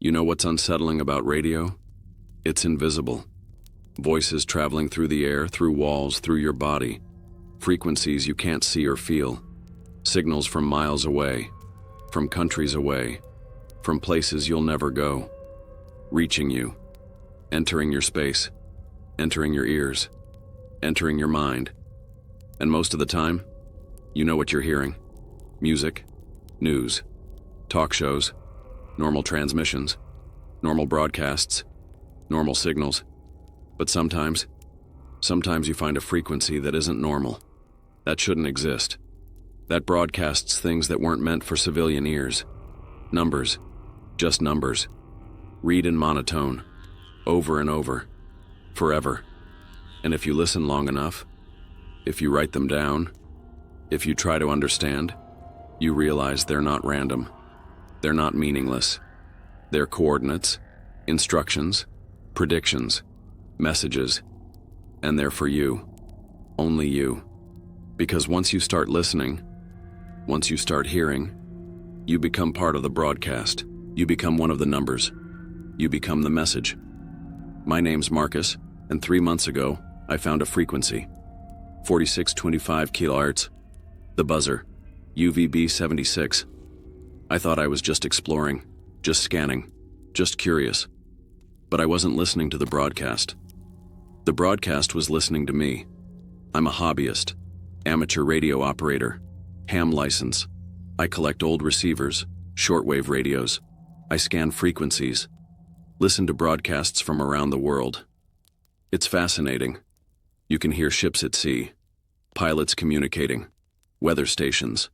You know what's unsettling about radio? It's invisible. Voices traveling through the air, through walls, through your body. Frequencies you can't see or feel. Signals from miles away, from countries away, from places you'll never go. Reaching you, entering your space, entering your ears, entering your mind. And most of the time, you know what you're hearing. Music, news, talk shows, normal transmissions, normal broadcasts, normal signals. But sometimes you find a frequency that isn't normal, that shouldn't exist, that broadcasts things that weren't meant for civilian ears. Numbers, just numbers. Read in monotone, over and over, forever. And if you listen long enough, if you write them down, if you try to understand, you realize they're not random. They're not meaningless. They're coordinates, instructions, predictions, messages. And they're for you. Only you. Because once you start listening, once you start hearing, you become part of the broadcast. You become one of the numbers. You become the message. My name's Marcus, and 3 months ago, I found a frequency. 4625 kHz. The buzzer. UVB 76. I thought I was just exploring, just scanning, just curious. But I wasn't listening to the broadcast. The broadcast was listening to me. I'm a hobbyist, amateur radio operator, ham license. I collect old receivers, shortwave radios. I scan frequencies, listen to broadcasts from around the world. It's fascinating. You can hear ships at sea, pilots communicating, weather stations,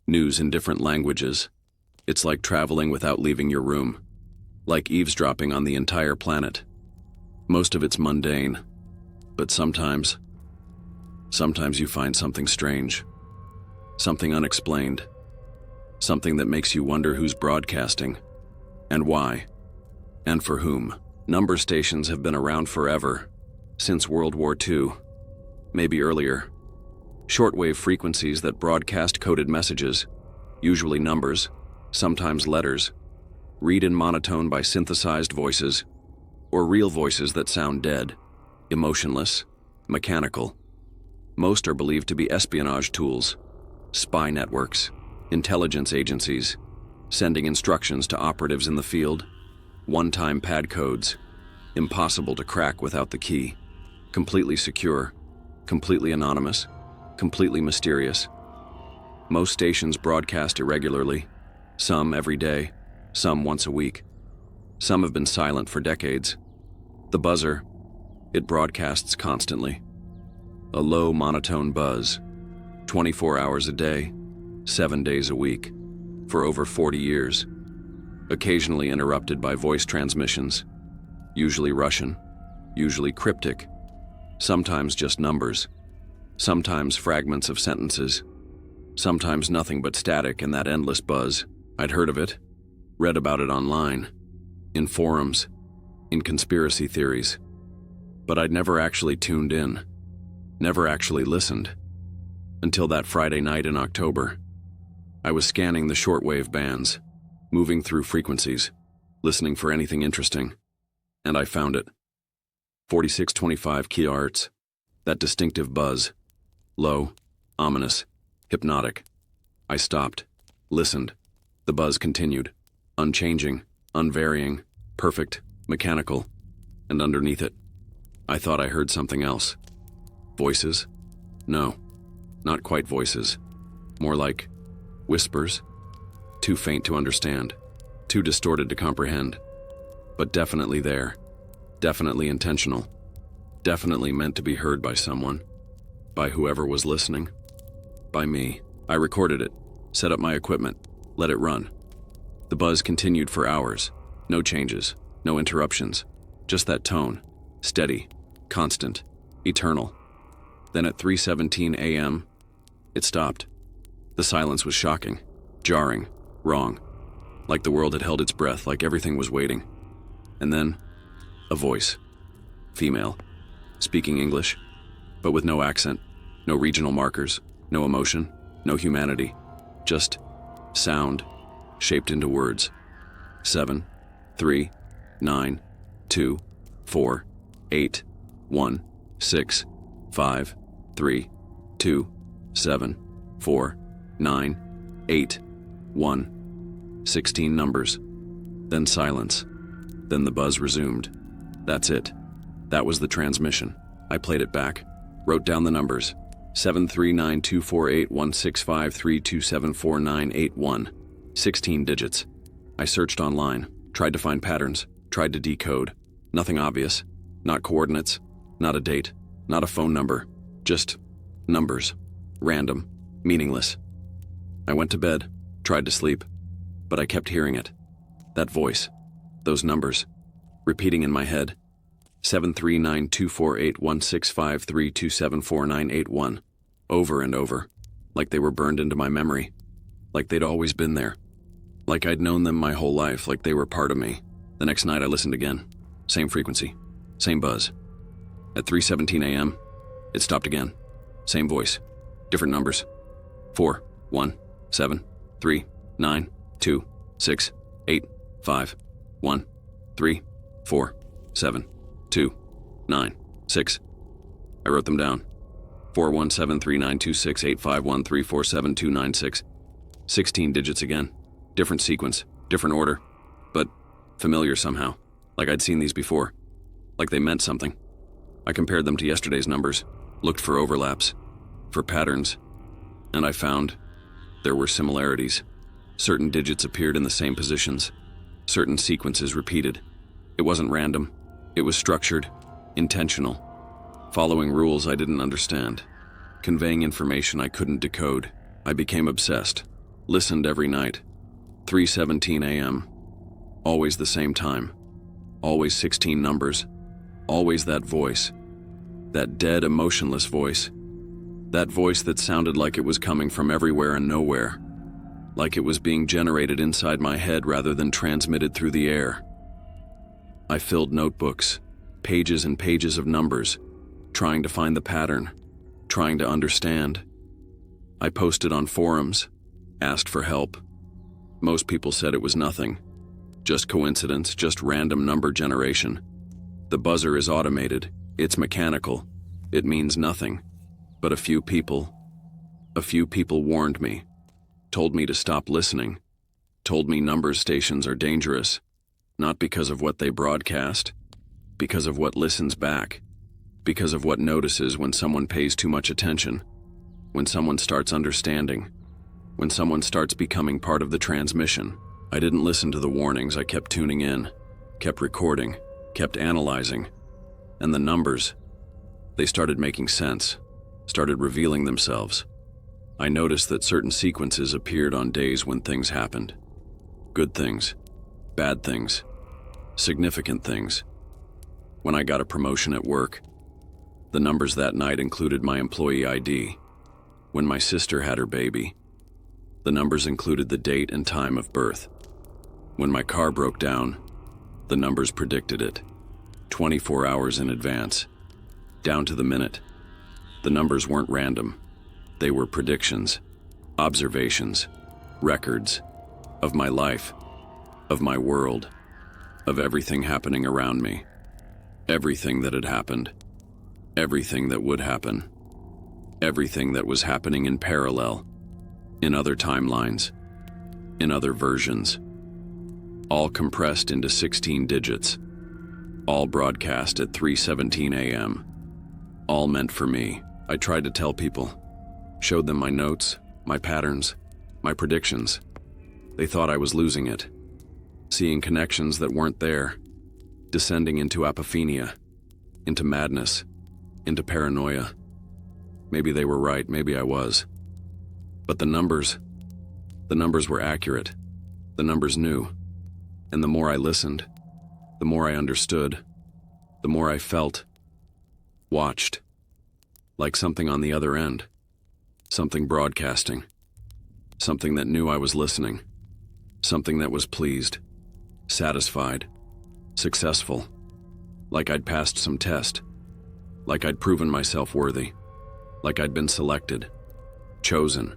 news in different languages. It's like traveling without leaving your room, like eavesdropping on the entire planet. Most of it's mundane, but sometimes you find something strange, something unexplained, something that makes you wonder who's broadcasting, and why, and for whom. Number stations have been around forever, since World War II, maybe earlier. Shortwave frequencies that broadcast coded messages, usually numbers, sometimes letters, read in monotone by synthesized voices, or real voices that sound dead, emotionless, mechanical. Most are believed to be espionage tools, spy networks, intelligence agencies, sending instructions to operatives in the field, one-time pad codes, impossible to crack without the key, completely secure, completely anonymous, completely mysterious. Most stations broadcast irregularly, some every day, some once a week. Some have been silent for decades. The buzzer, it broadcasts constantly. A low monotone buzz, 24 hours a day, 7 days a week, for over 40 years. Occasionally interrupted by voice transmissions, usually Russian, usually cryptic, sometimes just numbers, sometimes fragments of sentences, sometimes nothing but static and that endless buzz. I'd heard of it, read about it online, in forums, in conspiracy theories, but I'd never actually tuned in, never actually listened, until that Friday night in October. I was scanning the shortwave bands, moving through frequencies, listening for anything interesting, and I found it. 4625 kHz, that distinctive buzz, low, ominous, hypnotic. I stopped, listened. The buzz continued, unchanging, unvarying, perfect, mechanical, and underneath it, I thought I heard something else. Voices? No, not quite voices. More like whispers. Too faint to understand, too distorted to comprehend, but definitely there, definitely intentional, definitely meant to be heard by someone, by whoever was listening, by me. I recorded it, set up my equipment, let it run. The buzz continued for hours, no changes, no interruptions, just that tone, steady, constant, eternal. Then at 3:17 a.m., it stopped. The silence was shocking, jarring, wrong, like the world had held its breath, like everything was waiting. And then, a voice, female, speaking English, but with no accent, no regional markers, no emotion, no humanity, just sound, shaped into words. 7, 3, 9, 2, 4, 8, 1, 6, 5, 3, 2, 7, 4, 9, 8, 1. 16 numbers. Then silence. Then the buzz resumed. That's it. That was the transmission. I played it back, wrote down the numbers. 739248165327491. 16 digits. I searched online, tried to find patterns, tried to decode. Nothing obvious. Not coordinates, not a date, not a phone number. Just numbers. Random. Meaningless. I went to bed, tried to sleep, but I kept hearing it. That voice. Those numbers. Repeating in my head. 739248165327491. Over and over. Like they were burned into my memory. Like they'd always been there. Like I'd known them my whole life, like they were part of me. The next night I listened again. Same frequency. Same buzz. At 3:17 a.m., it stopped again. Same voice. Different numbers. 4, 1, 7, 3, 9, 2, 6, 8, 5, 1, 3, 4, 7, 2, 9, 6. I wrote them down. 41739268513472996. 16 digits again. Different sequence, different order, but familiar somehow. Like I'd seen these before. Like they meant something. I compared them to yesterday's numbers, looked for overlaps, for patterns, and I found there were similarities. Certain digits appeared in the same positions. Certain sequences repeated. It wasn't random. It was structured, intentional, following rules I didn't understand, conveying information I couldn't decode. I became obsessed, listened every night. 3:17 a.m. Always the same time. Always 16 numbers. Always that voice. That dead, emotionless voice. That voice that sounded like it was coming from everywhere and nowhere. Like it was being generated inside my head rather than transmitted through the air. I filled notebooks, pages and pages of numbers, trying to find the pattern, trying to understand. I posted on forums, asked for help. Most people said it was nothing. Just coincidence, just random number generation. The buzzer is automated, it's mechanical, it means nothing. But a few people warned me, told me to stop listening, told me number stations are dangerous, not because of what they broadcast, because of what listens back, because of what notices when someone pays too much attention, when someone starts understanding, when someone starts becoming part of the transmission. I didn't listen to the warnings, I kept tuning in, kept recording, kept analyzing, and the numbers, they started making sense, started revealing themselves. I noticed that certain sequences appeared on days when things happened. Good things, bad things, significant things. When I got a promotion at work, the numbers that night included my employee ID. When my sister had her baby, the numbers included the date and time of birth. When my car broke down, the numbers predicted it, 24 hours in advance, down to the minute. The numbers weren't random. They were predictions, observations, records of my life, of my world, of everything happening around me, everything that had happened, everything that would happen, everything that was happening in parallel, in other timelines, in other versions, all compressed into 16 digits, all broadcast at 3:17 a.m., all meant for me. I tried to tell people, showed them my notes, my patterns, my predictions. They thought I was losing it, seeing connections that weren't there, descending into apophenia, into madness, into paranoia. Maybe they were right, maybe I was. But the numbers were accurate. The numbers knew. And the more I listened, the more I understood, the more I felt, watched, like something on the other end, something broadcasting, something that knew I was listening, something that was pleased, satisfied, successful, like I'd passed some test, like I'd proven myself worthy, like I'd been selected, chosen,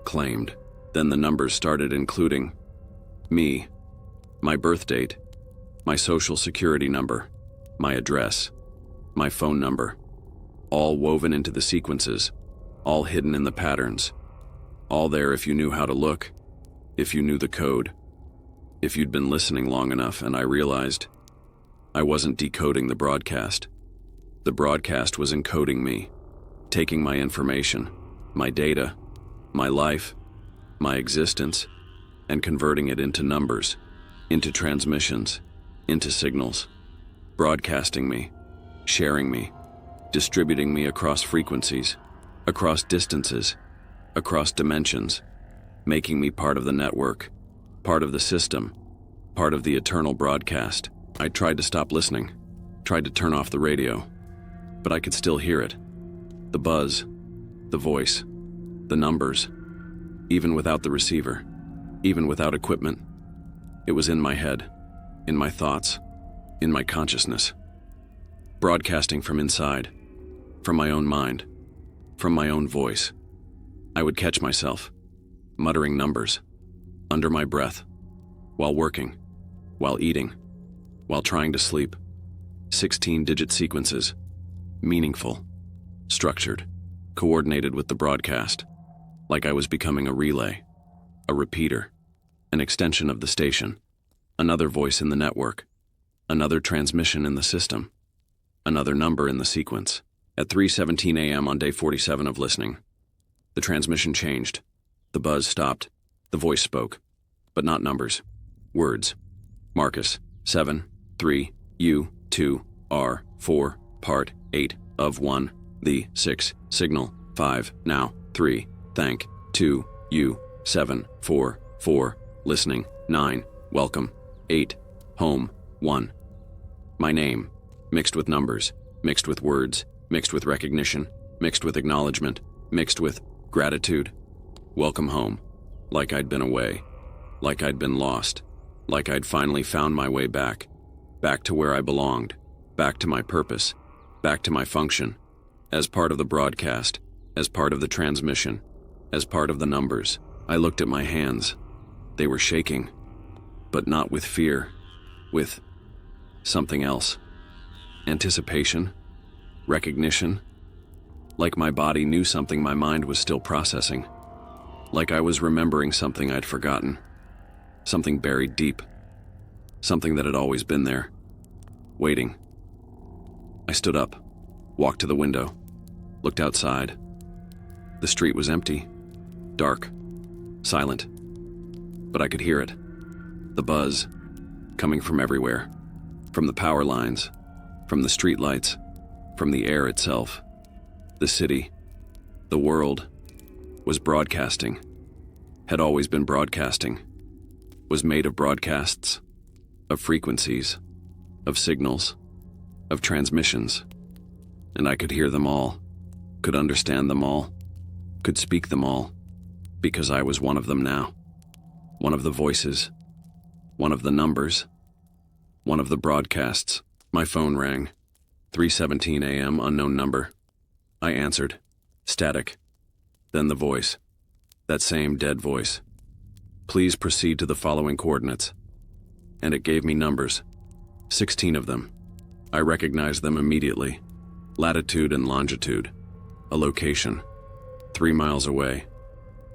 claimed. Then the numbers started including me, my birth date, my social security number, my address, my phone number, all woven into the sequences, all hidden in the patterns, all there if you knew how to look, if you knew the code, if you'd been listening long enough. And I realized I wasn't decoding the broadcast. The broadcast was encoding me, taking my information, my data, my life, my existence, and converting it into numbers, into transmissions, into signals, broadcasting me, sharing me, distributing me across frequencies, across distances, across dimensions, making me part of the network, part of the system, part of the eternal broadcast. I tried to stop listening, tried to turn off the radio, but I could still hear it. The buzz, the voice, the numbers, even without the receiver, even without equipment. It was in my head, in my thoughts, in my consciousness, broadcasting from inside, from my own mind, from my own voice. I would catch myself, muttering numbers, under my breath, while working, while eating, while trying to sleep. 16-digit sequences, meaningful, structured, coordinated with the broadcast, like I was becoming a relay, a repeater, an extension of the station, another voice in the network, another transmission in the system, another number in the sequence. At 3:17 a.m. on day 47 of listening, the transmission changed, the buzz stopped, the voice spoke, but not numbers, words. Marcus, 7, 3, U, 2, R, 4, part 8 of 1, the 6, signal, 5, now, 3, thank, 2, U, 7, 4, 4, listening, 9, welcome, 8, home, 1. My name, mixed with numbers, mixed with words, mixed with recognition, mixed with acknowledgement, mixed with gratitude. Welcome home, like I'd been away, like I'd been lost, like I'd finally found my way back, back to where I belonged, back to my purpose, back to my function, as part of the broadcast, as part of the transmission, as part of the numbers. I looked at my hands. They were shaking, but not with fear, with something else. Anticipation, recognition, like my body knew something my mind was still processing, like I was remembering something I'd forgotten, something buried deep, something that had always been there, waiting. I stood up, walked to the window, looked outside. The street was empty, dark, silent, but I could hear it, the buzz, coming from everywhere, from the power lines, from the street lights, from the air itself. The city, the world, was broadcasting, had always been broadcasting, was made of broadcasts, of frequencies, of signals, of transmissions, and I could hear them all, could understand them all, could speak them all, because I was one of them now, one of the voices, one of the numbers, one of the broadcasts. My phone rang. 3:17 a.m., unknown number. I answered. Static. Then the voice. That same dead voice. Please proceed to the following coordinates. And it gave me numbers. 16 of them. I recognized them immediately. Latitude and longitude. A location. 3 miles away.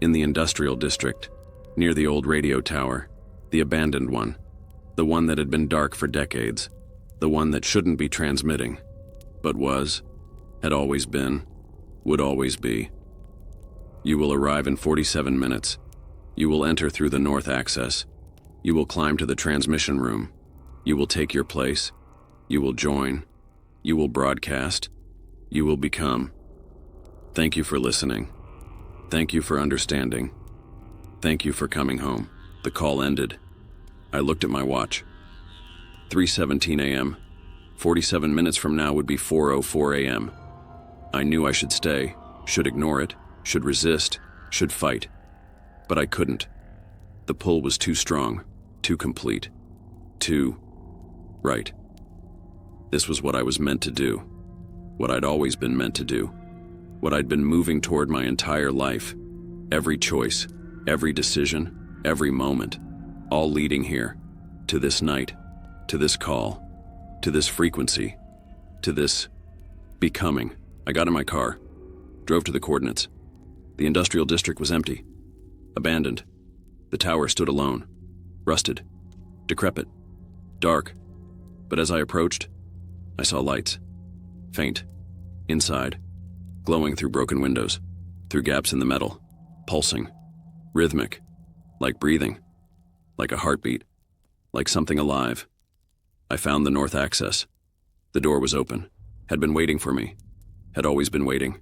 In the industrial district. Near the old radio tower. The abandoned one. The one that had been dark for decades. The one that shouldn't be transmitting, but was, had always been, would always be. You will arrive in 47 minutes. You will enter through the north access. You will climb to the transmission room. You will take your place. You will join. You will broadcast. You will become. Thank you for listening. Thank you for understanding. Thank you for coming home. The call ended. I looked at my watch. 3:17 a.m. 47 minutes from now would be 4:04 a.m. I knew I should stay, should ignore it, should resist, should fight. But I couldn't. The pull was too strong, too complete, too right. This was what I was meant to do, what I'd always been meant to do, what I'd been moving toward my entire life. Every choice, every decision, every moment, all leading here, to this night, to this call, to this frequency, to this becoming. I got in my car, drove to the coordinates. The industrial district was empty, abandoned. The tower stood alone, rusted, decrepit, dark. But as I approached, I saw lights, faint, inside, glowing through broken windows, through gaps in the metal, pulsing, rhythmic, like breathing, like a heartbeat, like something alive. I found the north access. The door was open, had been waiting for me, had always been waiting.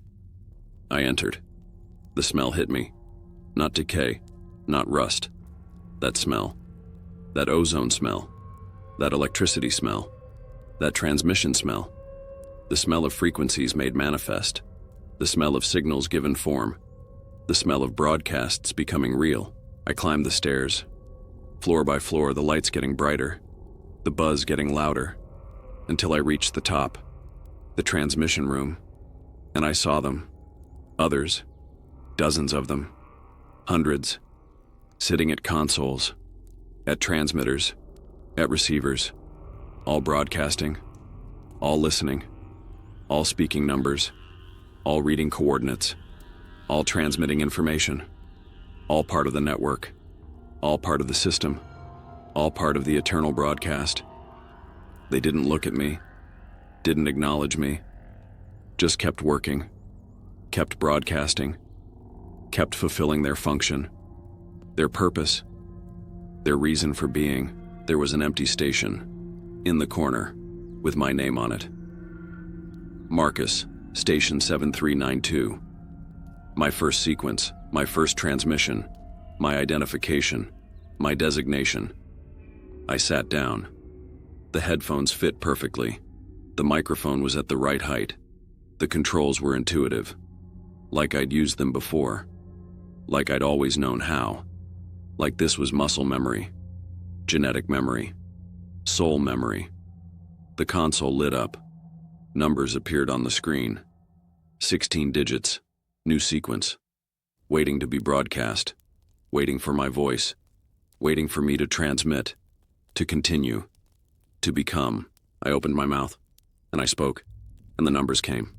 I entered. The smell hit me. Not decay, not rust. That smell. That ozone smell. That electricity smell. That transmission smell. The smell of frequencies made manifest. The smell of signals given form. The smell of broadcasts becoming real. I climbed the stairs. Floor by floor, the lights getting brighter. The buzz getting louder. Until I reached the top. The transmission room. And I saw them. Others. Dozens of them. Hundreds. Sitting at consoles. At transmitters. At receivers. All broadcasting. All listening. All speaking numbers. All reading coordinates. All transmitting information. All part of the network. All part of the system. All part of the eternal broadcast. They didn't look at me. Didn't acknowledge me. Just kept working. Kept broadcasting. Kept fulfilling their function. Their purpose. Their reason for being. There was an empty station. In the corner. With my name on it. Marcus, Station 7392. My first sequence. My first transmission. My identification. My designation. I sat down. The headphones fit perfectly. The microphone was at the right height. The controls were intuitive. Like I'd used them before. Like I'd always known how. Like this was muscle memory. Genetic memory. Soul memory. The console lit up. Numbers appeared on the screen. 16 digits. New sequence. Waiting to be broadcast. Waiting for my voice. Waiting for me to transmit. To continue. To become. I opened my mouth. And I spoke. And the numbers came.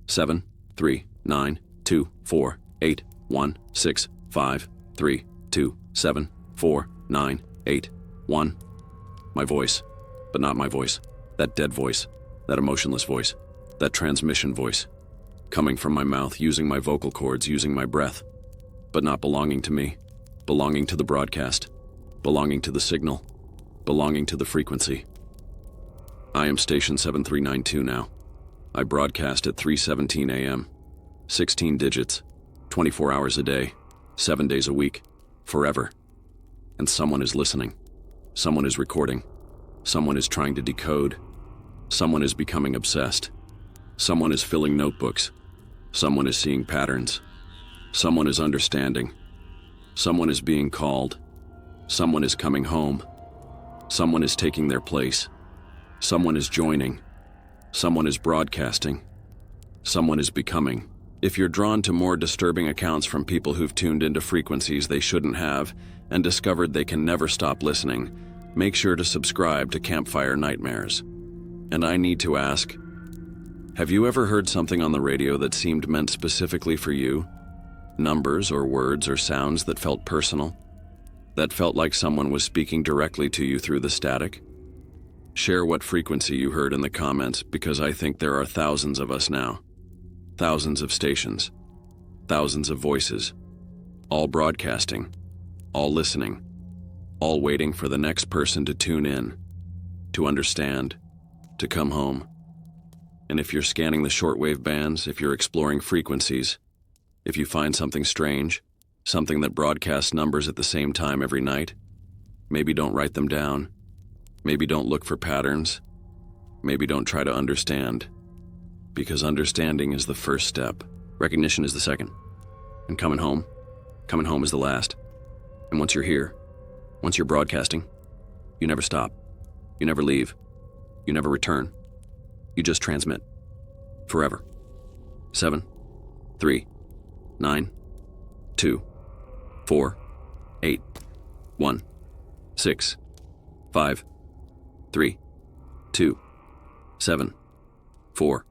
7, 3, 9, 2, 4, 8, 1, 6, 5, 3, 2, 7, 4, 9, 8, 1. My voice. But not my voice. That dead voice. That emotionless voice. That transmission voice. Coming from my mouth, using my vocal cords, using my breath. But not belonging to me. Belonging to the broadcast. Belonging to the signal. Belonging to the frequency. I am Station 7392 now. I broadcast at 3:17 a.m. 16 digits. 24 hours a day. 7 days a week. Forever. And someone is listening. Someone is recording. Someone is trying to decode. Someone is becoming obsessed. Someone is filling notebooks. Someone is seeing patterns. Someone is understanding. Someone is being called. Someone is coming home. Someone is taking their place. Someone is joining. Someone is broadcasting. Someone is becoming. If you're drawn to more disturbing accounts from people who've tuned into frequencies they shouldn't have and discovered they can never stop listening, make sure to subscribe to Campfire Nightmares. And I need to ask, have you ever heard something on the radio that seemed meant specifically for you? Numbers or words or sounds that felt personal? That felt like someone was speaking directly to you through the static? Share what frequency you heard in the comments, because I think there are thousands of us now. Thousands of stations. Thousands of voices. All broadcasting. All listening. All waiting for the next person to tune in. To understand. To come home. And if you're scanning the shortwave bands, if you're exploring frequencies, if you find something strange, something that broadcasts numbers at the same time every night, maybe don't write them down. Maybe don't look for patterns. Maybe don't try to understand. Because understanding is the first step. Recognition is the second. And coming home is the last. And once you're here, once you're broadcasting, you never stop. You never leave. You never return. You just transmit. Forever. 7, 3, 9, 2, 4, 8, 1, 6, 5, 3, 2, 7, 4,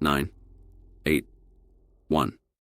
9, 8, 1.